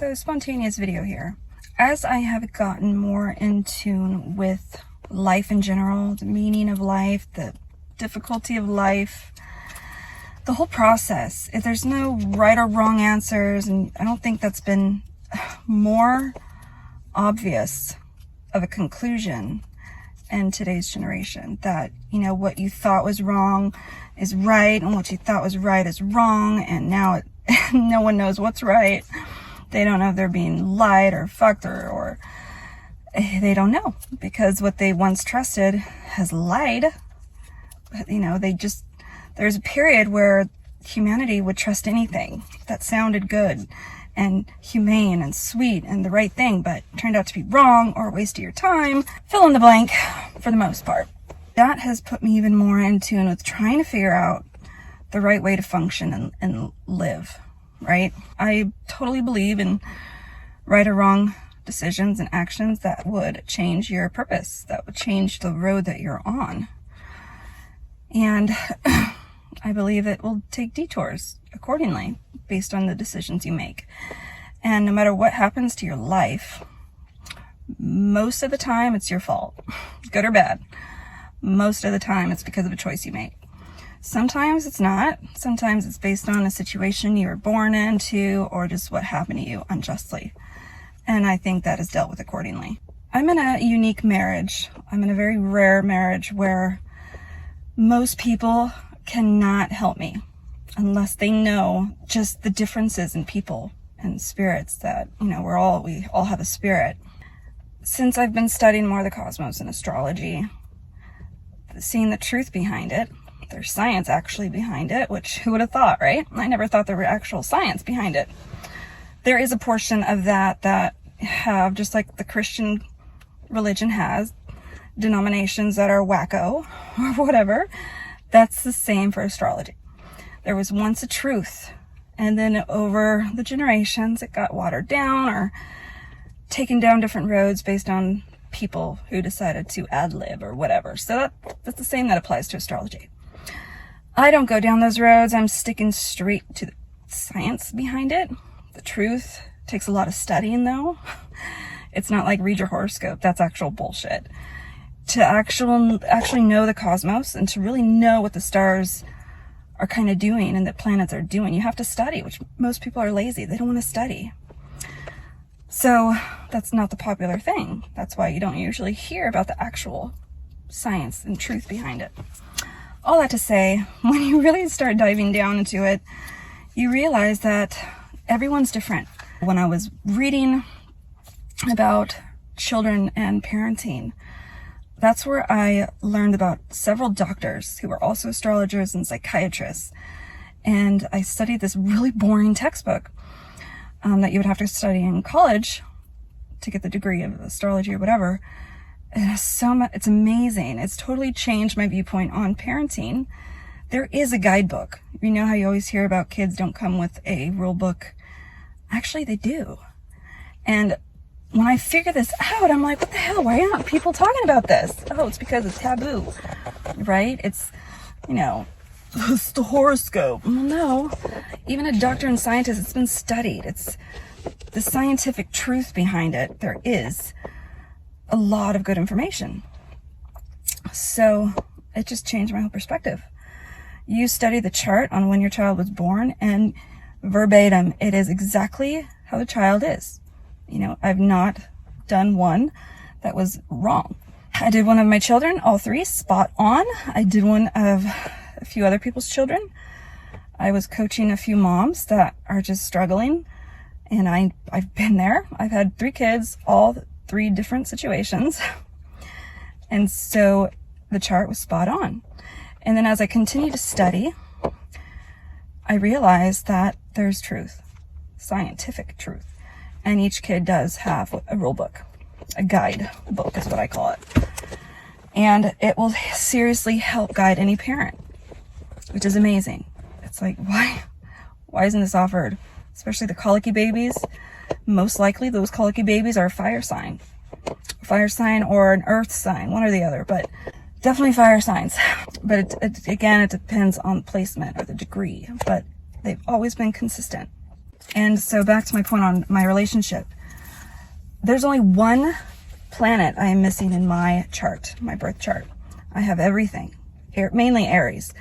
So, spontaneous video here. As I have gotten more in tune with life in general, the meaning of life, the difficulty of life, the whole process, if there's no right or wrong answers, and I don't think that's been more obvious of a conclusion in today's generation, that, you know, what you thought was wrong is right, and what you thought was right is wrong, and now no one knows what's right. They don't know if they're being lied or fucked or they don't know, because what they once trusted has lied. You know, there's a period where humanity would trust anything that sounded good and humane and sweet and the right thing, but turned out to be wrong or a waste of your time. Fill in the blank for the most part. That has put me even more in tune with trying to figure out the right way to function and live, right? I totally believe in right or wrong decisions and actions that would change your purpose, that would change the road that you're on. And I believe it will take detours accordingly based on the decisions you make. And no matter what happens to your life, most of the time it's your fault, good or bad. Most of the time it's because of a choice you make. Sometimes it's not. Sometimes it's based on a situation you were born into or just what happened to you unjustly. And I think that is dealt with accordingly. I'm in a unique marriage. I'm in a very rare marriage where most people cannot help me unless they know just the differences in people and spirits, that, you know, we all have a spirit. Since I've been studying more of the cosmos and astrology, seeing the truth behind it, there's science actually behind it, which who would have thought, right? I never thought there were actual science behind it. There is a portion of that have, just like the Christian religion has, denominations that are wacko or whatever. That's the same for astrology. There was once a truth, and then over the generations it got watered down or taken down different roads based on people who decided to ad-lib or whatever. So that's the same that applies to astrology. I don't go down those roads. I'm sticking straight to the science behind it. The truth takes a lot of studying, though. It's not like read your horoscope. That's actual bullshit. To actually know the cosmos and to really know what the stars are kind of doing and the planets are doing, you have to study, which most people are lazy. They don't want to study. So that's not the popular thing. That's why you don't usually hear about the actual science and truth behind it. All that to say, when you really start diving down into it, you realize that everyone's different. When I was reading about children and parenting, that's where I learned about several doctors who were also astrologers and psychiatrists. And I studied this really boring textbook that you would have to study in college to get the degree of astrology or whatever. It's amazing. It's totally changed my viewpoint on parenting. There is a guidebook. You know how you always hear about kids don't come with a rule book? Actually, they do. And when I figure this out, I'm like, what the hell? Why aren't people talking about this? Oh, it's because it's taboo, right? It's, you know, it's the horoscope. Well, no. Even a doctor and scientist, it's been studied. It's the scientific truth behind it. There is a lot of good information. So it just changed my whole perspective. You study the chart on when your child was born, and verbatim, it is exactly how the child is. You know, I've not done one that was wrong. I did one of my children, all three, spot on. I did one of a few other people's children. I was coaching a few moms that are just struggling, and I've been there. I've had 3 kids, all 3 different situations. And so the chart was spot on. And then as I continued to study, I realized that there's truth, scientific truth. And each kid does have a rule book, a guide book is what I call it. And it will seriously help guide any parent, which is amazing. It's like, why isn't this offered? Especially the colicky babies. Most likely those colicky babies are a fire sign or an earth sign, one or the other, but definitely fire signs. But it depends on placement or the degree, but they've always been consistent. And so back to my point on my relationship. There's only one planet I am missing in my chart, my birth chart. I have everything, mainly Aries,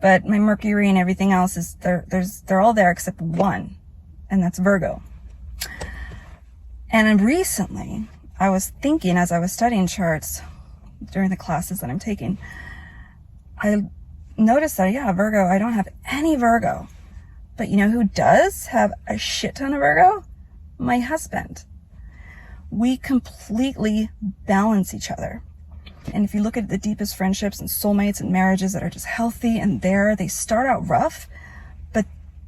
but my Mercury and everything else is they're all there except one, and that's Virgo. And recently, I was thinking as I was studying charts during the classes that I'm taking, I noticed that, yeah, Virgo, I don't have any Virgo. But you know who does have a shit ton of Virgo? My husband. We completely balance each other. And if you look at the deepest friendships and soulmates and marriages that are just healthy and they start out rough, but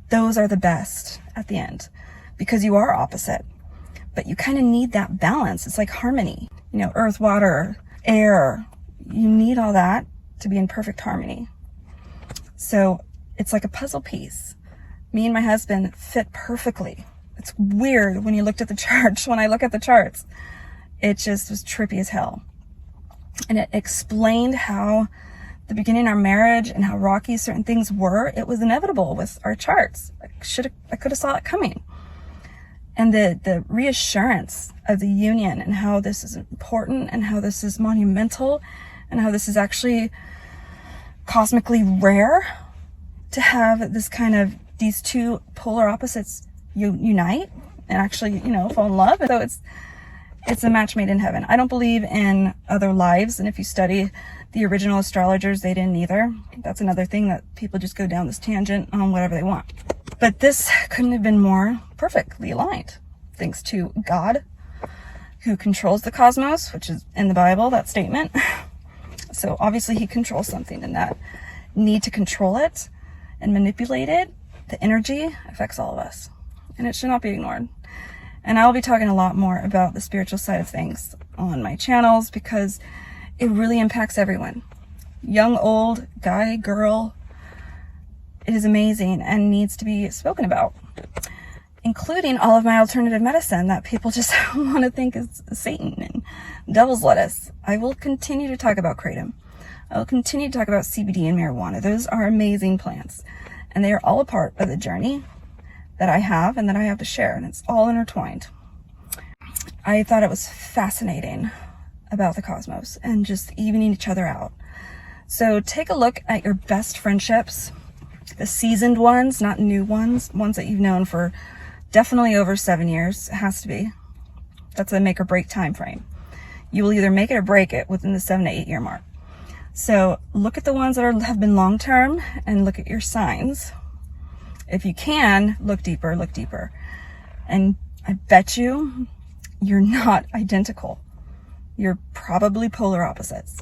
those are the best at the end because you are opposite. But you kind of need that balance. It's like harmony. You know, earth, water, air. You need all that to be in perfect harmony. So it's like a puzzle piece. Me and my husband fit perfectly. It's weird when you looked at the charts. When I look at the charts, it just was trippy as hell. And it explained how the beginning of our marriage and how rocky certain things were. It was inevitable with our charts. I could have saw it coming. And the reassurance of the union and how this is important and how this is monumental and how this is actually cosmically rare to have this kind of these two polar opposites unite and actually, you know, fall in love. So it's a match made in heaven. I don't believe in other lives. And if you study the original astrologers, they didn't either. That's another thing that people just go down this tangent on whatever they want. But this couldn't have been more perfectly aligned. Thanks to God, who controls the cosmos, which is in the Bible, that statement. So obviously he controls something, and that need to control it and manipulate it, the energy affects all of us, and it should not be ignored. And I'll be talking a lot more about the spiritual side of things on my channels because it really impacts everyone. Young, old, guy, girl. It is amazing and needs to be spoken about, including all of my alternative medicine that people just want to think is Satan and devil's lettuce. I will continue to talk about kratom. I will continue to talk about CBD and marijuana. Those are amazing plants, and they are all a part of the journey that I have and that I have to share, and it's all intertwined. I thought it was fascinating about the cosmos and just evening each other out. So take a look at your best friendships, the seasoned ones, not new ones that you've known for definitely over 7 years. It has to be. That's a make or break time frame. You will either make it or break it within the 7 to 8 year mark. So look at the ones that have been long term and look at your signs. If you can, look deeper. And I bet you're not identical. You're probably polar opposites.